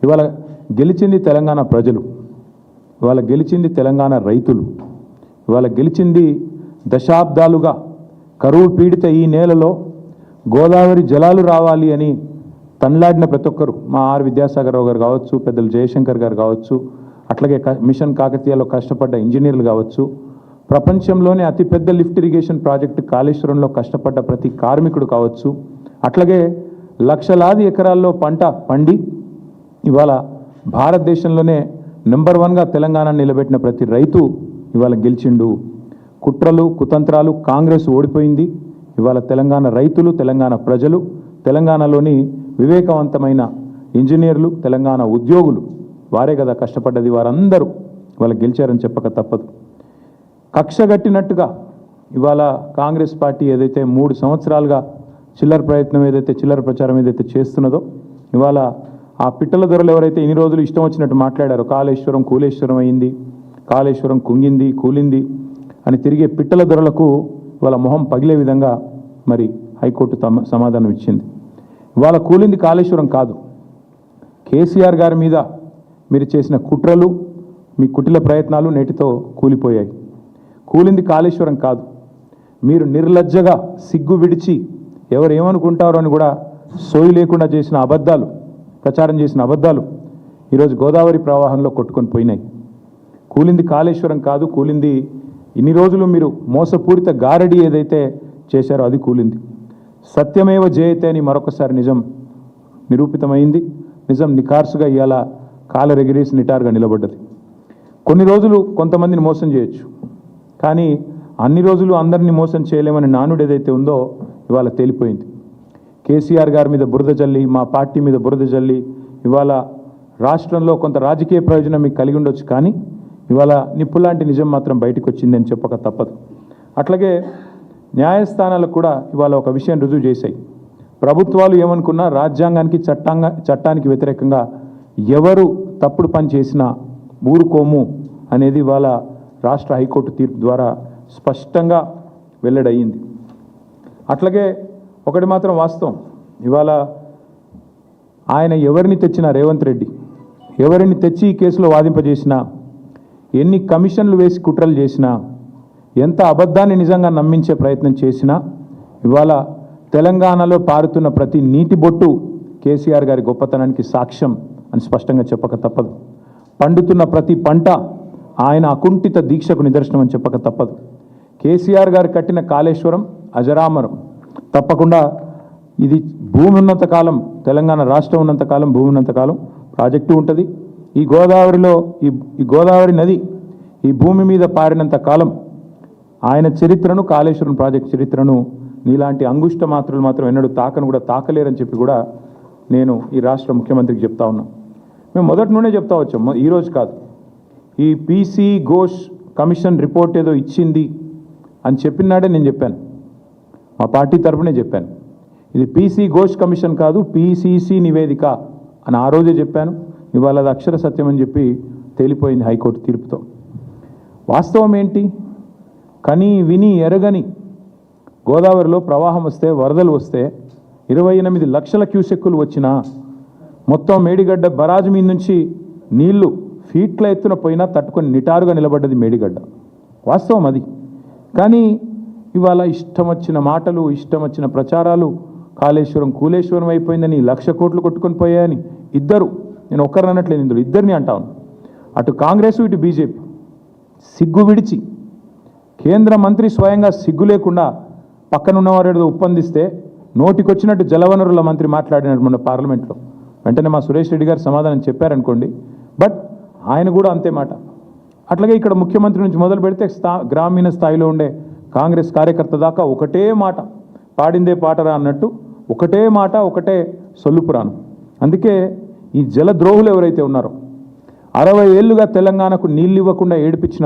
ఇవాళ గెలిచింది తెలంగాణ ప్రజలు, ఇవాళ గెలిచింది తెలంగాణ రైతులు, ఇవాళ గెలిచింది దశాబ్దాలుగా కరువు పీడిత ఈ నేలలో గోదావరి జలాలు రావాలి అని తన్లాడిన ప్రతి ఒక్కరు, మా ఆర్ విద్యాసాగర్ రావు గారు కావచ్చు, పెద్దలు జయశంకర్ గారు కావచ్చు, అట్లాగే మిషన్ కాకతీయలో కష్టపడ్డ ఇంజనీర్లు కావచ్చు, ప్రపంచంలోనే అతిపెద్ద లిఫ్ట్ ఇరిగేషన్ ప్రాజెక్టు కాళేశ్వరంలో కష్టపడ్డ ప్రతి కార్మికుడు కావచ్చు, అట్లాగే లక్షలాది ఎకరాల్లో పంట పండి ఇవాళ భారతదేశంలోనే నెంబర్ 1గా తెలంగాణ నిలబెట్టిన ప్రతి రైతు ఇవాళ గెలిచిండు. కుట్రలు కుతంత్రాలు కాంగ్రెస్ ఓడిపోయింది. ఇవాళ తెలంగాణ రైతులు, తెలంగాణ ప్రజలు, తెలంగాణలోని వివేకవంతమైన ఇంజనీర్లు, తెలంగాణ ఉద్యోగులు వారే కదా కష్టపడ్డది, వారందరూ ఇవాళ గెలిచారని చెప్పక తప్పదు. కక్షగట్టినట్టుగా ఇవాళ కాంగ్రెస్ పార్టీ ఏదైతే 3 సంవత్సరాలుగా చిల్లర ప్రచారం ఏదైతే చేస్తున్నదో, ఇవాళ ఆ పిట్టల దొరలు ఎవరైతే ఇన్ని రోజులు ఇష్టం వచ్చినట్టు మాట్లాడారో, కాళేశ్వరం కూలేశ్వరం అయింది, కాళేశ్వరం కుంగింది కూలింది అని తిరిగే పిట్టల దొరలకు ఇవాళ మొహం పగిలే విధంగా మరి హైకోర్టు సమాధానం ఇచ్చింది. ఇవాళ కూలింది కాళేశ్వరం కాదు, కేసీఆర్ గారి మీద మీరు చేసిన కుట్రలు, మీ కుటిల ప్రయత్నాలు నేటితో కూలిపోయాయి. కూలింది కాళేశ్వరం కాదు, మీరు నిర్లజ్జగా సిగ్గు విడిచి ఎవరు ఏమనుకుంటారో అని కూడా సోయి లేకుండా చేసిన అబద్ధాలు, ప్రచారం చేసిన అబద్ధాలు ఈరోజు గోదావరి ప్రవాహంలో కొట్టుకొని పోయినాయి. కూలింది కాళేశ్వరం కాదు, కూలింది ఇన్ని రోజులు మీరు మోసపూరిత గారడి ఏదైతే చేశారో అది కూలింది. సత్యమేవ జయతే అని మరొకసారి నిజం నిరూపితమైంది. నిజం నిఖార్సుగా ఇవాళ కాలరెగిరేసి నిటారుగా నిలబడ్డది. కొన్ని రోజులు కొంతమందిని మోసం చేయొచ్చు, కానీ అన్ని రోజులు అందరినీ మోసం చేయలేమని నానుడు ఏదైతే ఉందో ఇవాళ తేలిపోయింది. కేసీఆర్ గారి మీద బురద జల్లి, మా పార్టీ మీద బురద జల్లి ఇవాళ రాష్ట్రంలో కొంత రాజకీయ ప్రయోజనం మీకు కలిగి ఉండొచ్చు, కానీ ఇవాళ నిప్పులాంటి నిజం మాత్రం బయటకు వచ్చింది అని చెప్పక తప్పదు. అట్లాగే న్యాయస్థానాలకు కూడా ఇవాళ ఒక విషయం రుజువు చేశాయి. ప్రభుత్వాలు ఏమనుకున్నా రాజ్యాంగానికి చట్టానికి వ్యతిరేకంగా ఎవరు తప్పుడు పని చేసినా ఊరుకోము అనేది ఇవాళ రాష్ట్ర హైకోర్టు తీర్పు ద్వారా స్పష్టంగా వెల్లడయ్యింది. అట్లాగే ఒకటి మాత్రం వాస్తవం, ఇవాళ ఆయన ఎవరిని తెచ్చినా, రేవంత్ రెడ్డి ఎవరిని తెచ్చి ఈ కేసులో వాదింపజేసినా, ఎన్ని కమిషన్లు వేసి కుట్రలు చేసినా, ఎంత అబద్ధాన్ని నిజంగా నమ్మించే ప్రయత్నం చేసినా, ఇవాళ తెలంగాణలో పారుతున్న ప్రతి నీటి బొట్టు కేసీఆర్ గారి గొప్పతనానికి సాక్ష్యం అని స్పష్టంగా చెప్పక తప్పదు. పండుతున్న ప్రతి పంట ఆయన అకుంఠిత దీక్షకు నిదర్శనం అని చెప్పక తప్పదు. కేసీఆర్ గారు కట్టిన కాళేశ్వరం అజరామరం, తప్పకుండా ఇది భూమి ఉన్నంతకాలం, తెలంగాణ రాష్ట్రం ఉన్నంతకాలం, భూమి ఉన్నంతకాలం ప్రాజెక్టు ఉంటుంది. ఈ గోదావరిలో ఈ గోదావరి నది ఈ భూమి మీద పారినంత కాలం ఆయన చరిత్రను, కాళేశ్వరం ప్రాజెక్టు చరిత్రను నీలాంటి అంగుష్ట మాత్రులు మాత్రం ఎన్నడూ తాకను కూడా తాకలేరని చెప్పి కూడా నేను ఈ రాష్ట్ర ముఖ్యమంత్రికి చెప్తా ఉన్నా. మేము మొదటి నుండే చెప్తా వచ్చాం, ఈరోజు కాదు. ఈ పీసీ ఘోష్ కమిషన్ రిపోర్ట్ ఏదో ఇచ్చింది అని చెప్పినాడే నేను చెప్పాను, మా పార్టీ తరఫునే చెప్పాను. ఇది పీసీ ఘోష్ కమిషన్ కాదు, పీసీసీ నివేదిక అని ఆ రోజే చెప్పాను. ఇవాళ అది అక్షర సత్యం అని చెప్పి తేలిపోయింది హైకోర్టు తీర్పుతో. వాస్తవం ఏంటి? కని విని ఎరగని గోదావరిలో ప్రవాహం వస్తే, వరదలు వస్తే 28 లక్షల క్యూసెక్కులు వచ్చినా, మొత్తం మేడిగడ్డ బరాజు మీద నుంచి నీళ్లు ఫీట్ల ఎత్తున పోయినా తట్టుకొని నిటారుగా నిలబడ్డది మేడిగడ్డ. వాస్తవం అది. కానీ ఇవాళ ఇష్టం వచ్చిన మాటలు, ఇష్టం వచ్చిన ప్రచారాలు, కాళేశ్వరం కూలేశ్వరం అయిపోయిందని 1,00,000 కోట్లు కొట్టుకొని పోయాయని ఇద్దరు, నేను ఒక్కరిని అనట్లేదు, ఇందులో ఇద్దరిని అంటాను, అటు కాంగ్రెస్ ఇటు బీజేపీ సిగ్గు విడిచి, కేంద్ర మంత్రి స్వయంగా సిగ్గు లేకుండా పక్కనున్నవారు ఒప్పందిస్తే నోటికొచ్చినట్టు జలవనరుల మంత్రి మాట్లాడినట్టు మొన్న పార్లమెంట్లో వెంటనే మా సురేష్ రెడ్డి గారు సమాధానం చెప్పారనుకోండి, బట్ ఆయన కూడా అంతే మాట. అట్లాగే ఇక్కడ ముఖ్యమంత్రి నుంచి మొదలు పెడితే గ్రామీణ స్థాయిలో ఉండే కాంగ్రెస్ కార్యకర్త దాకా ఒకటే మాట, పాడిందే పాటరా అన్నట్టు ఒకటే మాట, ఒకటే సొల్లుపురాను. అందుకే ఈ జలద్రోహులు ఎవరైతే ఉన్నారో 60 ఏళ్లుగా తెలంగాణకు నీళ్ళు ఇవ్వకుండా ఏడిపించిన